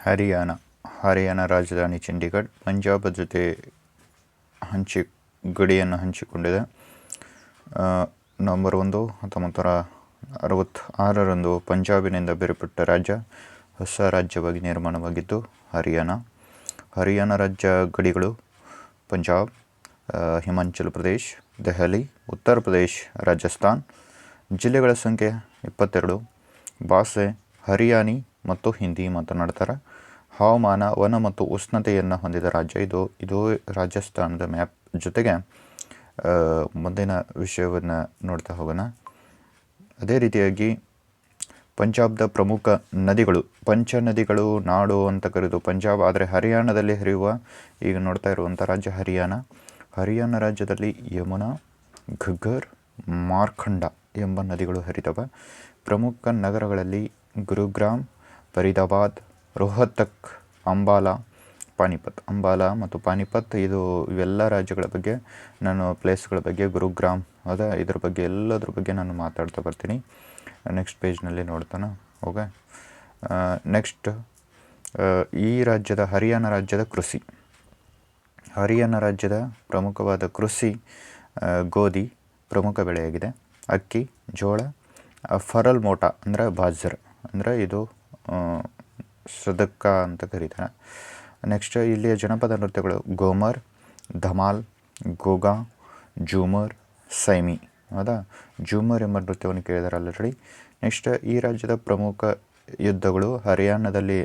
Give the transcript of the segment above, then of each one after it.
ಹರಿಯಾಣ ರಾಜಧಾನಿ ಚಂಡೀಗಢ ಪಂಜಾಬ್ ಜೊತೆ ಗಡಿಯನ್ನು ಹಂಚಿಕೊಂಡಿದೆ. ನವೆಂಬರ್ 1, 1966ರಂದು ಪಂಜಾಬಿನಿಂದ ಬೇರ್ಪಟ್ಟ ರಾಜ್ಯ ಹೊಸ ರಾಜ್ಯವಾಗಿ ನಿರ್ಮಾಣವಾಗಿದ್ದು ಹರಿಯಾಣ ರಾಜ್ಯ ಗಡಿಗಳು ಪಂಜಾಬ್, ಹಿಮಾಚಲ ಪ್ರದೇಶ್, ದೆಹಲಿ, ಉತ್ತರ ಪ್ರದೇಶ್, ರಾಜಸ್ಥಾನ್. ಜಿಲ್ಲೆಗಳ ಸಂಖ್ಯೆ 22. ಭಾಷೆ ಹರಿಯಾಣಿ ಮತ್ತು ಹಿಂದಿ ಮಾತನಾಡ್ತಾರೆ. ಹವಾಮಾನ ವನ ಮತ್ತು ಉಷ್ಣತೆಯನ್ನು ಹೊಂದಿದ ರಾಜ್ಯ ಇದು ರಾಜಸ್ಥಾನದ ಮ್ಯಾಪ್ ಜೊತೆಗೆ ಮುಂದಿನ ವಿಷಯವನ್ನು ನೋಡ್ತಾ ಹೋಗೋಣ. ಅದೇ ರೀತಿಯಾಗಿ ಪಂಜಾಬ್ದ ಪ್ರಮುಖ ನದಿಗಳು, ಪಂಚನದಿಗಳು ನಾಡು ಅಂತ ಕರೆದು ಪಂಜಾಬ್. ಆದರೆ ಹರಿಯಾಣದಲ್ಲಿ ಹರಿಯುವ, ಈಗ ನೋಡ್ತಾ ಇರುವಂಥ ರಾಜ್ಯ ಹರಿಯಾಣ ರಾಜ್ಯದಲ್ಲಿ ಯಮುನಾ, ಘಗ್ಗರ್, ಮಾರ್ಕಂಡ ಎಂಬ ನದಿಗಳು ಹರಿತವೆ. ಪ್ರಮುಖ ನಗರಗಳಲ್ಲಿ ಗುರುಗ್ರಾಮ್, ಫರೀದಾಬಾದ್, ರೋಹತಕ್, ಅಂಬಾಲಾ ಮತ್ತು ಪಾನಿಪತ್. ಇವೆಲ್ಲ ರಾಜ್ಯಗಳ ಬಗ್ಗೆ ನಾನು ಪ್ಲೇಸ್ಗಳ ಬಗ್ಗೆ, ಗುರುಗ್ರಾಮ್ ಇದ್ರ ಬಗ್ಗೆ ಎಲ್ಲದ್ರ ಬಗ್ಗೆ ನಾನು ಮಾತಾಡ್ತಾ ಬರ್ತೀನಿ. ನೆಕ್ಸ್ಟ್ ಪೇಜ್ನಲ್ಲಿ ನೋಡ್ತಾನೆ. ಓಕೆ, ನೆಕ್ಸ್ಟ್ ಈ ರಾಜ್ಯದ ಹರಿಯಾಣ ರಾಜ್ಯದ ಕೃಷಿ. ಹರಿಯಾಣ ರಾಜ್ಯದ ಪ್ರಮುಖವಾದ ಕೃಷಿ ಗೋಧಿ ಪ್ರಮುಖ ಬೆಳೆಯಾಗಿದೆ. ಅಕ್ಕಿ, ಜೋಳ, ಫರಲ್ ಮೋಟಾ ಅಂದರೆ ಬಾಜ್ರ ಅಂದರೆ ಇದು ಸದಕ್ಕ ಅಂತ ಕರೀತಾರೆ. ನೆಕ್ಸ್ಟ್ ಇಲ್ಲಿಯ ಜನಪದ ನೃತ್ಯಗಳು ಗೋಮರ್, ಧಮಾಲ್, ಗೋಗಾ, ಜೂಮರ್, ಸೈಮಿ. ಜೂಮರ್ ಎಂಬ ನೃತ್ಯವನ್ನು ಕೇಳಿದ್ದಾರೆ ಆಲ್ರೆಡಿ. ನೆಕ್ಸ್ಟ್ ಈ ರಾಜ್ಯದ ಪ್ರಮುಖ ಯುದ್ಧಗಳು, ಹರಿಯಾಣದಲ್ಲಿ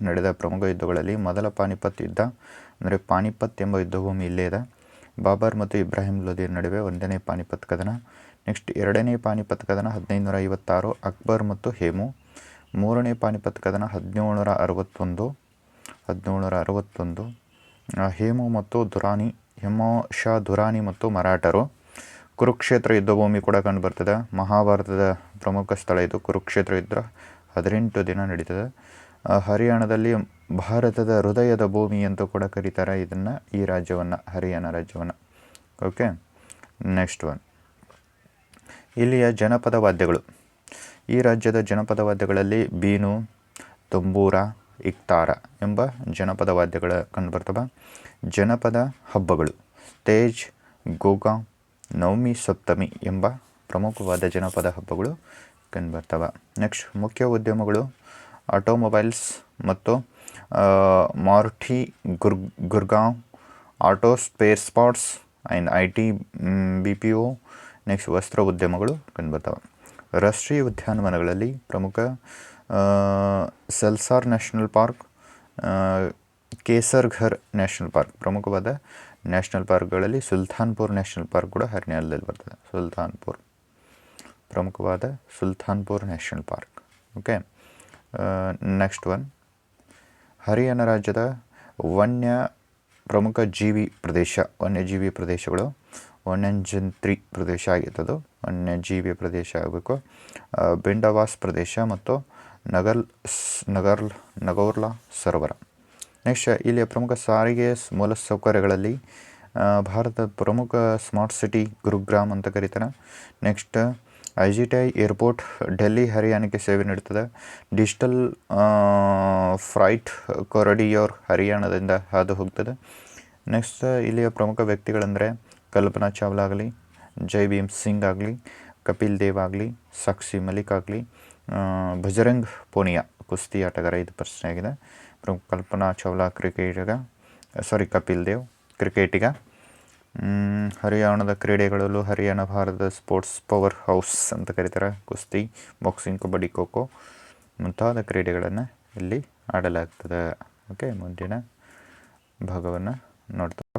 ನಡೆದ ಪ್ರಮುಖ ಯುದ್ಧಗಳಲ್ಲಿ ಮೊದಲ ಪಾನಿಪತ್ ಯುದ್ಧ ಅಂದರೆ ಪಾನಿಪತ್ ಎಂಬ ಯುದ್ಧಭೂಮಿ ಇಲ್ಲೇ ಇದೆ. ಬಾಬರ್ ಮತ್ತು ಇಬ್ರಾಹಿಂ ಲೋಧಿ ನಡುವೆ 1ನೇ ಪಾನಿಪತ್ ಕದನ. ನೆಕ್ಸ್ಟ್ 2ನೇ ಪಾನಿಪತ್ ಕದನ 1556, ಅಕ್ಬರ್ ಮತ್ತು ಹೇಮು. 3ನೇ ಪಾನಿಪತ್ ಕದನ 1761. ಹೇಮು ಮತ್ತು ದುರಾನಿ, ಶಾ ದುರಾನಿ ಮತ್ತು ಮರಾಠರು. ಕುರುಕ್ಷೇತ್ರ ಯುದ್ಧಭೂಮಿ ಕೂಡ ಕಂಡುಬರ್ತದೆ. ಮಹಾಭಾರತದ ಪ್ರಮುಖ ಸ್ಥಳ ಇದು. ಕುರುಕ್ಷೇತ್ರ ಯುದ್ಧ 18 ದಿನ ನಡೀತದೆ. ಹರಿಯಾಣದಲ್ಲಿ ಭಾರತದ ಹೃದಯದ ಭೂಮಿ ಅಂತ ಕೂಡ ಕರೀತಾರೆ ಈ ರಾಜ್ಯವನ್ನು, ಹರಿಯಾಣ ರಾಜ್ಯವನ್ನು. ಓಕೆ, ನೆಕ್ಸ್ಟ್ ಒನ್ ಇಲ್ಲಿಯ ಜನಪದ ವಾದ್ಯಗಳು. ಈ ರಾಜ್ಯದ ಜನಪದ ವಾದ್ಯಗಳಲ್ಲಿ ಬೀನು, ತಂಬೂರ, ಇಕ್ತಾರ ಎಂಬ ಜನಪದ ವಾದ್ಯಗಳ ಕಂಡುಬರ್ತವೆ. ಜನಪದ ಹಬ್ಬಗಳು ತೇಜ್, ಗೋಗಾ, ನವಮಿ, ಸಪ್ತಮಿ ಎಂಬ ಪ್ರಮುಖವಾದ ಜನಪದ ಹಬ್ಬಗಳು ಕಂಡುಬರ್ತವೆ. ನೆಕ್ಸ್ಟ್ ಮುಖ್ಯ ಉದ್ಯಮಗಳು ಆಟೋಮೊಬೈಲ್ಸ್ ಮತ್ತು Maruti, Gurgaon auto spare parts and IT, BPO. Next ವಸ್ತ್ರ ಉದ್ಯಮಗಳು ಕಂಡುಬರ್ತವೆ. ರಾಷ್ಟ್ರೀಯ ಉದ್ಯಾನವನಗಳಲ್ಲಿ ಪ್ರಮುಖ ಸಲ್ಸಾರ್ ನ್ಯಾಷನಲ್ ಪಾರ್ಕ್, ಕೇಸರ್ಘರ್ ನ್ಯಾಷನಲ್ ಪಾರ್ಕ್. ಪ್ರಮುಖವಾದ ನ್ಯಾಷನಲ್ ಪಾರ್ಕ್ಗಳಲ್ಲಿ ಸುಲ್ತಾನ್ಪುರ್ ನ್ಯಾಷನಲ್ ಪಾರ್ಕ್ ಕೂಡ ಹರಿಯಾಣದಲ್ಲಿ ಬರ್ತದೆ. ಪ್ರಮುಖವಾದ Sultanpur national park. Okay, next one Haryana ರಾಜ್ಯದ ವನ್ಯಜೀವಿ ಪ್ರದೇಶಗಳು. ವನ್ಯಜಂತ್ರಿ ಪ್ರದೇಶ ಆಗಿರ್ತದೆ, ವನ್ಯಜೀವಿ ಪ್ರದೇಶ ಆಗಬೇಕು. ಬೆಂಡವಾಸ್ ಪ್ರದೇಶ ಮತ್ತು ನಗೋರ್ಲಾ ಸರೋವರ. ನೆಕ್ಸ್ಟ್ ಇಲ್ಲಿಯ ಪ್ರಮುಖ ಸಾರಿಗೆ ಮೂಲಸೌಕರ್ಯಗಳಲ್ಲಿ ಭಾರತದ ಪ್ರಮುಖ ಸ್ಮಾರ್ಟ್ ಸಿಟಿ ಗುರುಗ್ರಾಮ್ ಅಂತ ಕರೀತಾರೆ. ನೆಕ್ಸ್ಟ್ IGTI ಏರ್ಪೋರ್ಟ್ ಡೆಲ್ಲಿ ಹರಿಯಾಣಕ್ಕೆ ಸೇವೆ ನೀಡುತ್ತದೆ. ಡಿಜಿಟಲ್ ಫ್ರೈಟ್ ಕಾರಿಡಾರ್ ಹರಿಯಾಣದಿಂದ ಹಾದು ಹೋಗ್ತದೆ. ನೆಕ್ಸ್ಟ್ ಇಲ್ಲಿಯ ಪ್ರಮುಖ ವ್ಯಕ್ತಿಗಳಂದರೆ ಕಲ್ಪನಾ ಚಾವ್ಲಾ ಆಗಲಿ, ಜೈ ಭೀಮ್ ಸಿಂಗ್ ಆಗಲಿ, ಕಪಿಲ್ ದೇವ್ ಆಗಲಿ, ಸಾಕ್ಷಿ ಮಲಿಕ್ ಆಗಲಿ, ಬಜರಂಗ್ ಪೂನಿಯಾ ಕುಸ್ತಿ ಆಟಗಾರ. ಇದು ಪ್ರಶ್ನೆ ಆಗಿದೆ. ಕಲ್ಪನಾ ಚಾವ್ಲಾ ಕಪಿಲ್ ದೇವ್ ಕ್ರಿಕೆಟಿಗ. ಹರಿಯಾಣದ ಕ್ರೀಡೆಗಳಲ್ಲೂ ಹರಿಯಾಣ ಭಾರತದ ಸ್ಪೋರ್ಟ್ಸ್ ಪವರ್ ಹೌಸ್ ಅಂತ ಕರೀತಾರೆ. ಕುಸ್ತಿ, ಬಾಕ್ಸಿಂಗ್, ಕಬಡ್ಡಿ, ಖೋ-ಖೋ ಮುಂತಾದ ಕ್ರೀಡೆಗಳನ್ನು ಇಲ್ಲಿ ಆಡಲಾಗ್ತದೆ. ಓಕೆ, ಮುಂದಿನ ಭಾಗವನ್ನು ನೋಡ್ತಾ